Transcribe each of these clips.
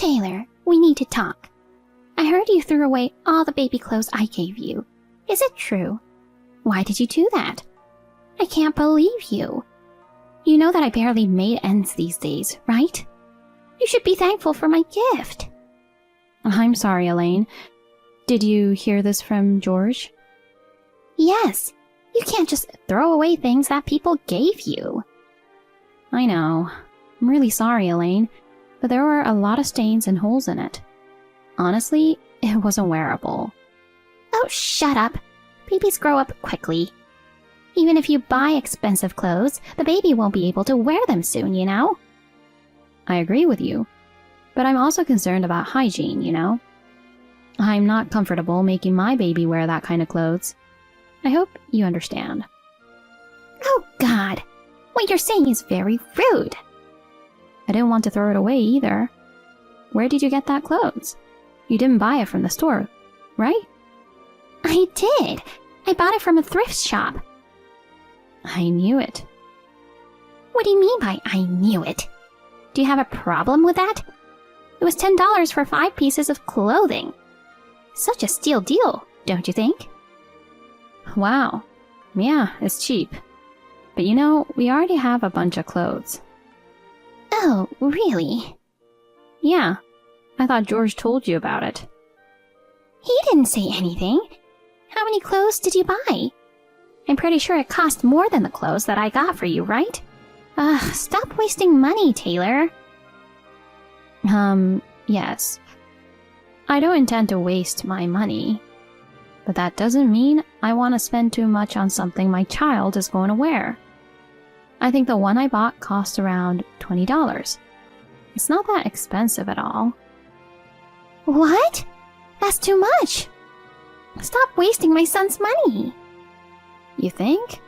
Taylor, we need to talk. I heard you threw away all the baby clothes I gave you. Is it true? Why did you do that? I can't believe you. You know that I barely made ends these days, right? You should be thankful for my gift. I'm sorry, Elaine. Did you hear this from George? Yes. You can't just throw away things that people gave you. I know. I'm really sorry, Elaine, but there were a lot of stains and holes in it. Honestly, it wasn't wearable. Oh, shut up. Babies grow up quickly. Even if you buy expensive clothes, the baby won't be able to wear them soon, you know? I agree with you, but I'm also concerned about hygiene, you know? I'm not comfortable making my baby wear that kind of clothes. I hope you understand. Oh, God. What you're saying is very rude. I didn't want to throw it away either. Where did you get that clothes? You didn't buy it from the store, right? I did. I bought it from a thrift shop. I knew it. What do you mean by I knew it? Do you have a problem with that? It was $10 for 5 pieces of clothing. Such a steal deal, don't you think? Wow. Yeah, it's cheap. But you know, we already have a bunch of clothes. Oh, really? Yeah. I thought George told you about it. He didn't say anything. How many clothes did you buy? I'm pretty sure it cost more than the clothes that I got for you, right? Ugh, stop wasting money, Taylor. Yes. I don't intend to waste my money. But that doesn't mean I want to spend too much on something my child is going to wear. I think the one I bought cost around $20. It's not that expensive at all. What? That's too much. Stop wasting my son's money. You think?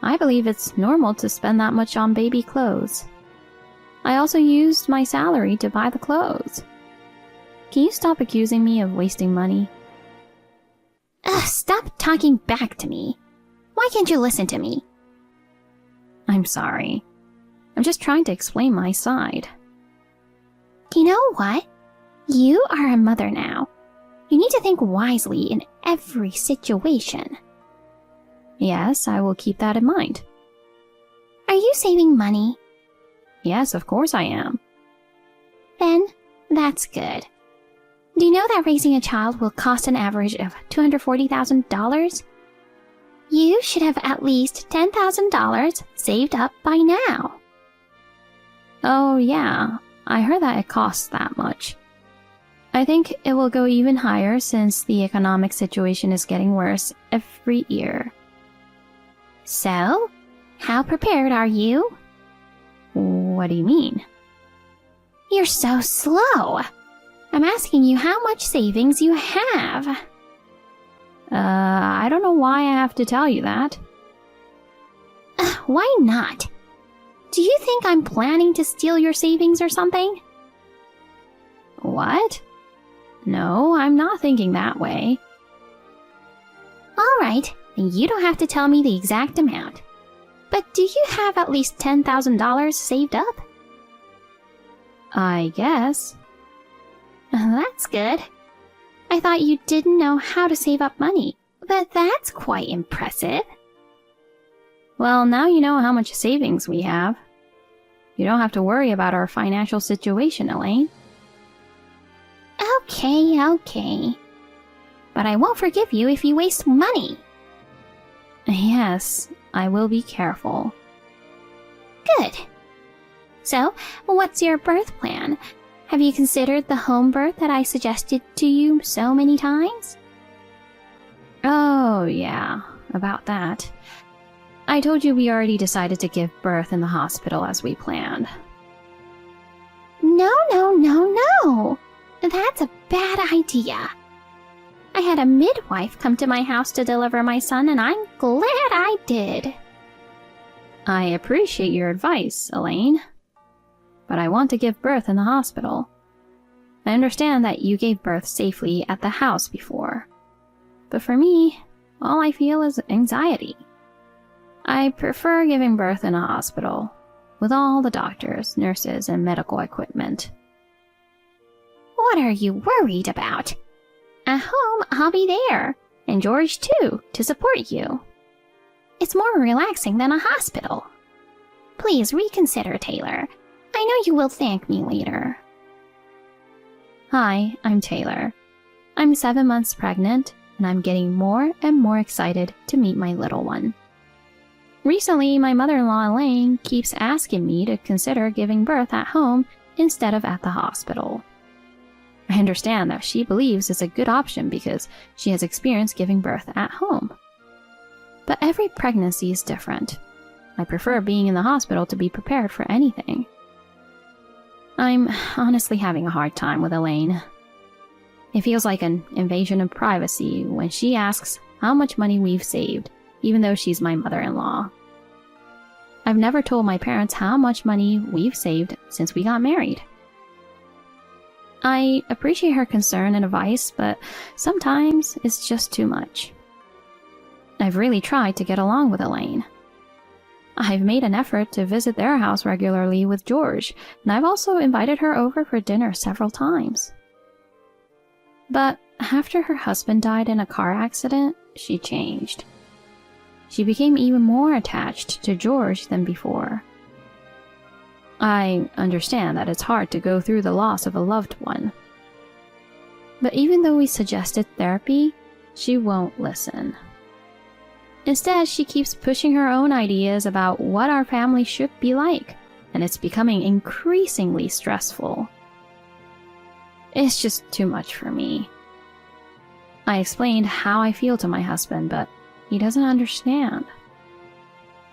I believe it's normal to spend that much on baby clothes. I also used my salary to buy the clothes. Can you stop accusing me of wasting money? Ugh, stop talking back to me. Why can't you listen to me? I'm sorry. I'm just trying to explain my side. You know what? You are a mother now. You need to think wisely in every situation. Yes, I will keep that in mind. Are you saving money? Yes, of course I am. Then, that's good. Do you know that raising a child will cost an average of $240,000? You should have at least $10,000 saved up by now. Oh yeah, I heard that it costs that much. I think it will go even higher since the economic situation is getting worse every year. So, how prepared are you? What do you mean? You're so slow. I'm asking you how much savings you have. I don't know why I have to tell you that. Why not? Do you think I'm planning to steal your savings or something? What? No, I'm not thinking that way. All right, then you don't have to tell me the exact amount. But do you have at least $10,000 saved up? I guess. That's good. I thought you didn't know how to save up money, but that's quite impressive. Well, now you know how much savings we have. You don't have to worry about our financial situation, Elaine. Okay. But I won't forgive you if you waste money. Yes, I will be careful. Good. So, what's your birth plan? Have you considered the home birth that I suggested to you so many times? Oh, yeah, about that. I told you we already decided to give birth in the hospital as we planned. No. That's a bad idea. I had a midwife come to my house to deliver my son, and I'm glad I did. I appreciate your advice, Elaine. But I want to give birth in the hospital. I understand that you gave birth safely at the house before. But for me, all I feel is anxiety. I prefer giving birth in a hospital, with all the doctors, nurses, and medical equipment. What are you worried about? At home, I'll be there, and George too, to support you. It's more relaxing than a hospital. Please reconsider, Taylor. I know you will thank me later. Hi, I'm Taylor. I'm 7 months pregnant, and I'm getting more and more excited to meet my little one. Recently, my mother-in-law Elaine keeps asking me to consider giving birth at home instead of at the hospital. I understand that she believes it's a good option because she has experience giving birth at home. But every pregnancy is different. I prefer being in the hospital to be prepared for anything. I'm honestly having a hard time with Elaine. It feels like an invasion of privacy when she asks how much money we've saved, even though she's my mother-in-law. I've never told my parents how much money we've saved since we got married. I appreciate her concern and advice, but sometimes it's just too much. I've really tried to get along with Elaine. I've made an effort to visit their house regularly with George, and I've also invited her over for dinner several times. But after her husband died in a car accident, she changed. She became even more attached to George than before. I understand that it's hard to go through the loss of a loved one. But even though we suggested therapy, she won't listen. Instead, she keeps pushing her own ideas about what our family should be like, and it's becoming increasingly stressful. It's just too much for me. I explained how I feel to my husband, but he doesn't understand.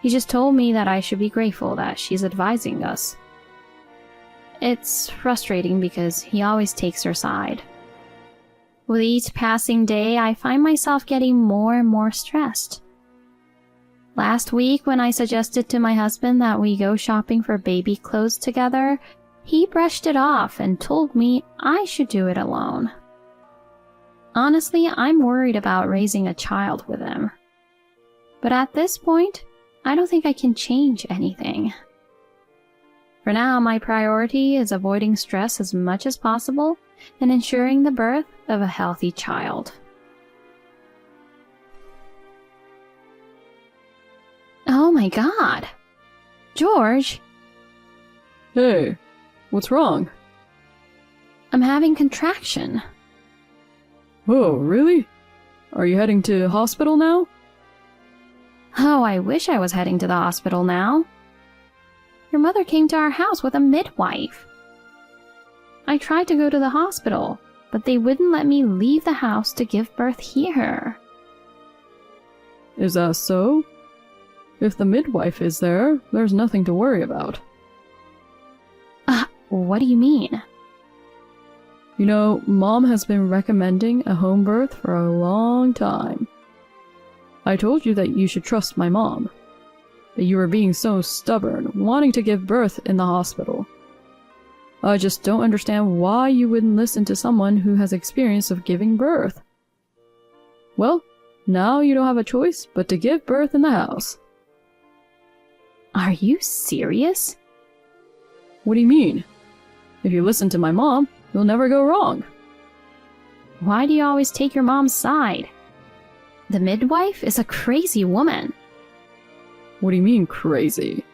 He just told me that I should be grateful that she's advising us. It's frustrating because he always takes her side. With each passing day, I find myself getting more and more stressed. Last week, when I suggested to my husband that we go shopping for baby clothes together, he brushed it off and told me I should do it alone. Honestly, I'm worried about raising a child with him. But at this point, I don't think I can change anything. For now, my priority is avoiding stress as much as possible and ensuring the birth of a healthy child. Oh my God! George! Hey, what's wrong? I'm having contraction. Oh, really? Are you heading to the hospital now? Oh, I wish I was heading to the hospital now. Your mother came to our house with a midwife. I tried to go to the hospital, but they wouldn't let me leave the house to give birth here. Is that so? If the midwife is there, there's nothing to worry about. What do you mean? You know, Mom has been recommending a home birth for a long time. I told you that you should trust my mom. But you were being so stubborn, wanting to give birth in the hospital. I just don't understand why you wouldn't listen to someone who has experience of giving birth. Well, now you don't have a choice but to give birth in the house. Are you serious? What do you mean? If you listen to my mom, you'll never go wrong. Why do you always take your mom's side? The midwife is a crazy woman. What do you mean, crazy?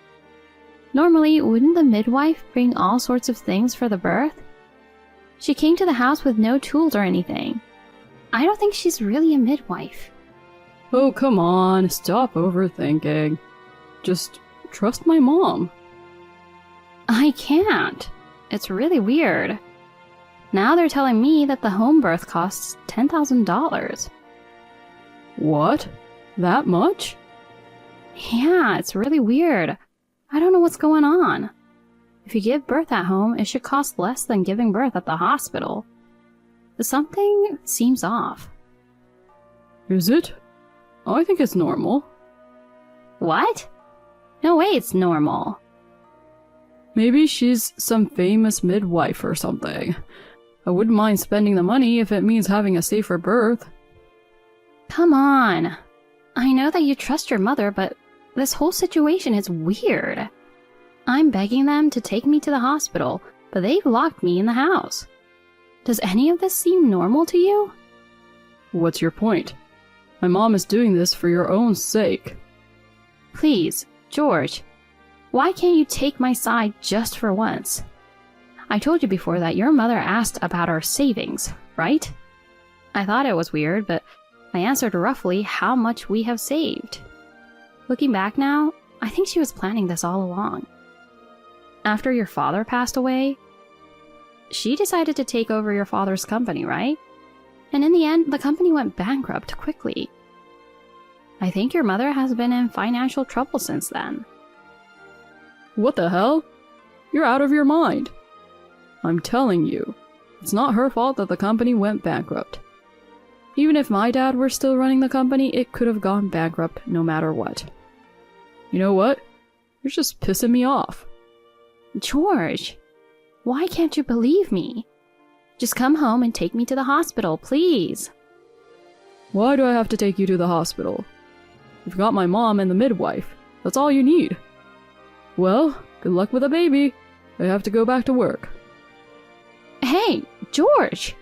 Normally, wouldn't the midwife bring all sorts of things for the birth? She came to the house with no tools or anything. I don't think she's really a midwife. Oh, come on, stop overthinking. Just trust my mom. I can't. It's really weird. Now they're telling me that the home birth costs $10,000. What? That much? Yeah, it's really weird. I don't know what's going on. If you give birth at home, it should cost less than giving birth at the hospital. Something seems off. Is it? I think it's normal. What? No way it's normal. Maybe she's some famous midwife or something. I wouldn't mind spending the money if it means having a safer birth. Come on. I know that you trust your mother, but this whole situation is weird. I'm begging them to take me to the hospital, but they've locked me in the house. Does any of this seem normal to you? What's your point? My mom is doing this for your own sake. Please, George, why can't you take my side just for once? I told you before that your mother asked about our savings, right? I thought it was weird, but I answered roughly how much we have saved. Looking back now, I think she was planning this all along. After your father passed away, she decided to take over your father's company, right? And in the end, the company went bankrupt quickly. I think your mother has been in financial trouble since then. What the hell? You're out of your mind. I'm telling you, it's not her fault that the company went bankrupt. Even if my dad were still running the company, it could have gone bankrupt no matter what. You know what? You're just pissing me off. George, why can't you believe me? Just come home and take me to the hospital, please. Why do I have to take you to the hospital? You've got my mom and the midwife. That's all you need. Well, good luck with the baby. I have to go back to work. Hey, George!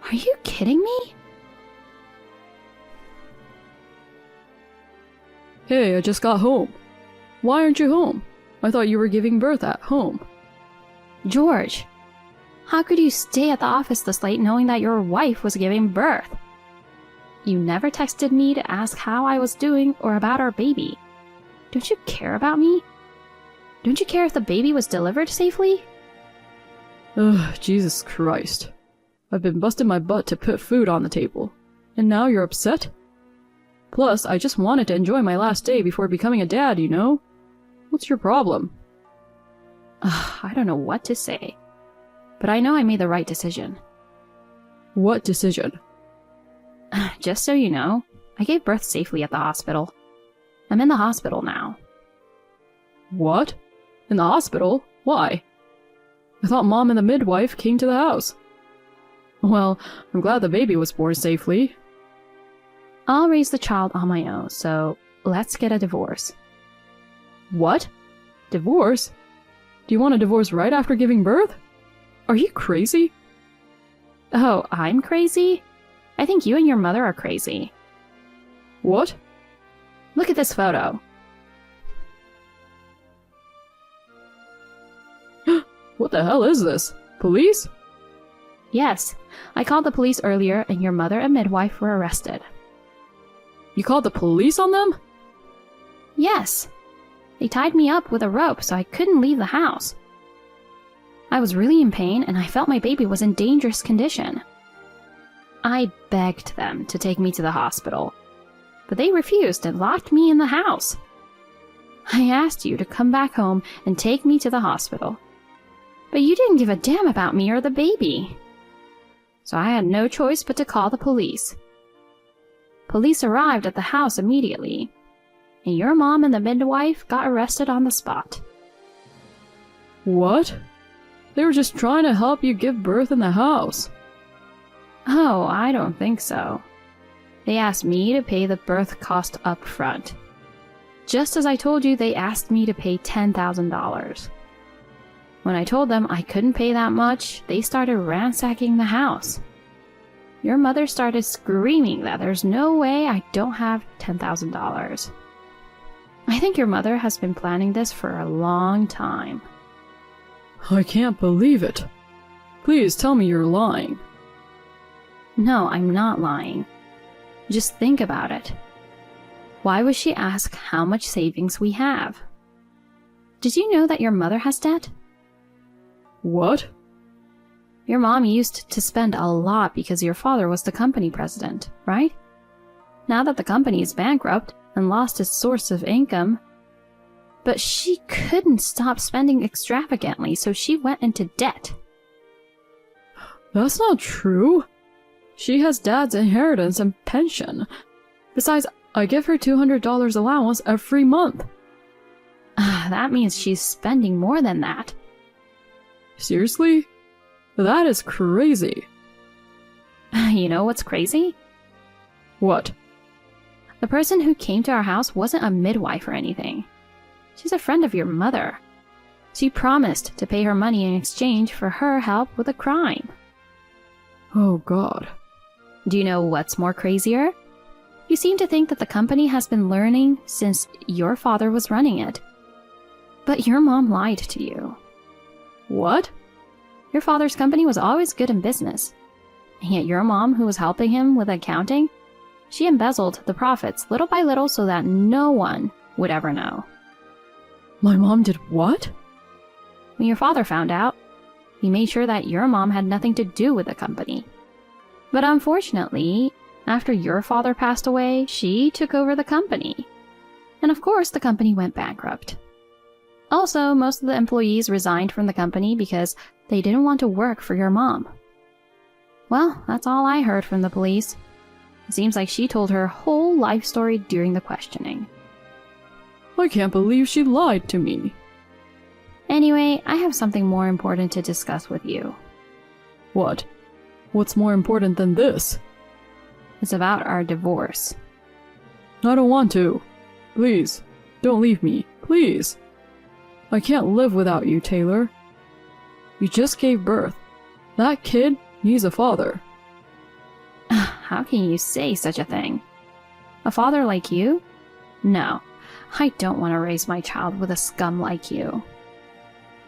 Are you kidding me? Hey, I just got home. Why aren't you home? I thought you were giving birth at home. George, how could you stay at the office this late knowing that your wife was giving birth? You never texted me to ask how I was doing or about our baby. Don't you care about me? Don't you care if the baby was delivered safely? Ugh, Jesus Christ. I've been busting my butt to put food on the table. And now you're upset? Plus, I just wanted to enjoy my last day before becoming a dad, you know? What's your problem? I don't know what to say. But I know I made the right decision. What decision? Just so you know, I gave birth safely at the hospital. I'm in the hospital now. What? In the hospital? Why? I thought Mom and the midwife came to the house. Well, I'm glad the baby was born safely. I'll raise the child on my own, so let's get a divorce. What? Divorce? Do you want a divorce right after giving birth? Are you crazy? Oh, I'm crazy? I think you and your mother are crazy. What? Look at this photo. What the hell is this? Police? Yes, I called the police earlier and your mother and midwife were arrested. You called the police on them? Yes. They tied me up with a rope so I couldn't leave the house. I was really in pain and I felt my baby was in dangerous condition. I begged them to take me to the hospital, but they refused and locked me in the house. I asked you to come back home and take me to the hospital, but you didn't give a damn about me or the baby. So I had no choice but to call the police. Police arrived at the house immediately, and your mom and the midwife got arrested on the spot. What? They were just trying to help you give birth in the house. Oh, I don't think so. They asked me to pay the birth cost up front. Just as I told you, they asked me to pay $10,000. When I told them I couldn't pay that much, they started ransacking the house. Your mother started screaming that there's no way I don't have $10,000. I think your mother has been planning this for a long time. I can't believe it. Please tell me you're lying. No, I'm not lying. Just think about it. Why would she ask how much savings we have? Did you know that your mother has debt? What? Your mom used to spend a lot because your father was the company president, right? Now that the company is bankrupt and lost its source of income, but she couldn't stop spending extravagantly, so she went into debt. That's not true. She has Dad's inheritance and pension. Besides, I give her $200 allowance every month. That means she's spending more than that. Seriously? That is crazy. You know what's crazy? What? The person who came to our house wasn't a midwife or anything. She's a friend of your mother. She promised to pay her money in exchange for her help with a crime. Oh God. Do you know what's more crazier? You seem to think that the company has been learning since your father was running it. But your mom lied to you. What? Your father's company was always good in business. And yet your mom, who was helping him with accounting, she embezzled the profits little by little so that no one would ever know. My mom did what? When your father found out, he made sure that your mom had nothing to do with the company. But unfortunately, after your father passed away, she took over the company. And of course, the company went bankrupt. Also, most of the employees resigned from the company because they didn't want to work for your mom. Well, that's all I heard from the police. It seems like she told her whole life story during the questioning. I can't believe she lied to me. Anyway, I have something more important to discuss with you. What? What's more important than this? It's about our divorce. I don't want to. Please, don't leave me. Please. I can't live without you, Taylor. You just gave birth. That kid needs a father. How can you say such a thing? A father like you? No, I don't want to raise my child with a scum like you.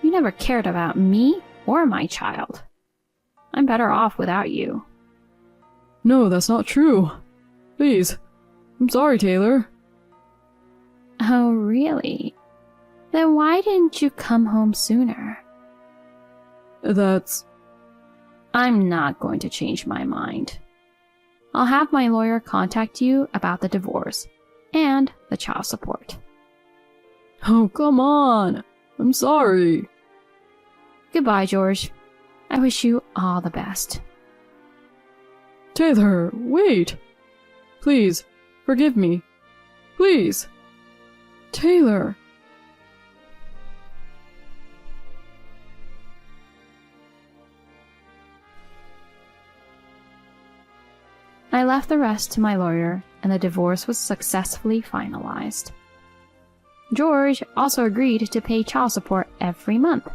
You never cared about me or my child. I'm better off without you. No, that's not true. Please. I'm sorry, Taylor. Oh, really? Then why didn't you come home sooner? That's... I'm not going to change my mind. I'll have my lawyer contact you about the divorce and the child support. Oh, come on. I'm sorry. Goodbye, George. I wish you all the best. Taylor, wait. Please, forgive me. Please. Taylor. I left the rest to my lawyer, and the divorce was successfully finalized. George also agreed to pay child support every month.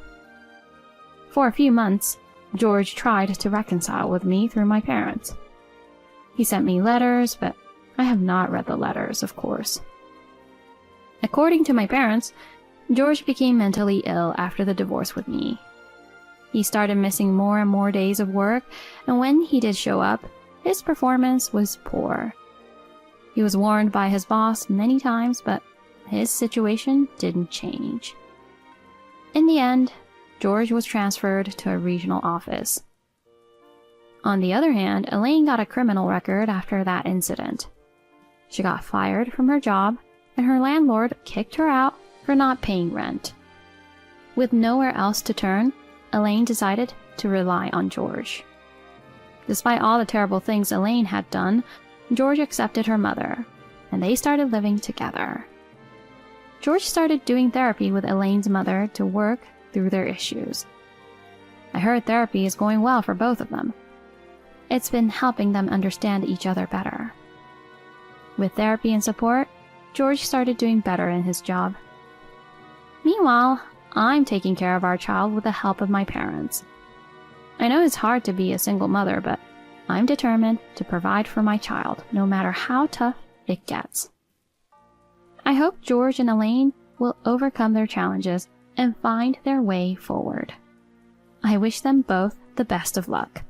For a few months, George tried to reconcile with me through my parents. He sent me letters, but I have not read the letters, of course. According to my parents, George became mentally ill after the divorce with me. He started missing more and more days of work, and when he did show up, his performance was poor. He was warned by his boss many times, but his situation didn't change. In the end, George was transferred to a regional office. On the other hand, Elaine got a criminal record after that incident. She got fired from her job, and her landlord kicked her out for not paying rent. With nowhere else to turn, Elaine decided to rely on George. Despite all the terrible things Elaine had done, George accepted her mother, and they started living together. George started doing therapy with Elaine's mother to work through their issues. I heard therapy is going well for both of them. It's been helping them understand each other better. With therapy and support, George started doing better in his job. Meanwhile, I'm taking care of our child with the help of my parents. I know it's hard to be a single mother, but I'm determined to provide for my child, no matter how tough it gets. I hope George and Elaine will overcome their challenges and find their way forward. I wish them both the best of luck.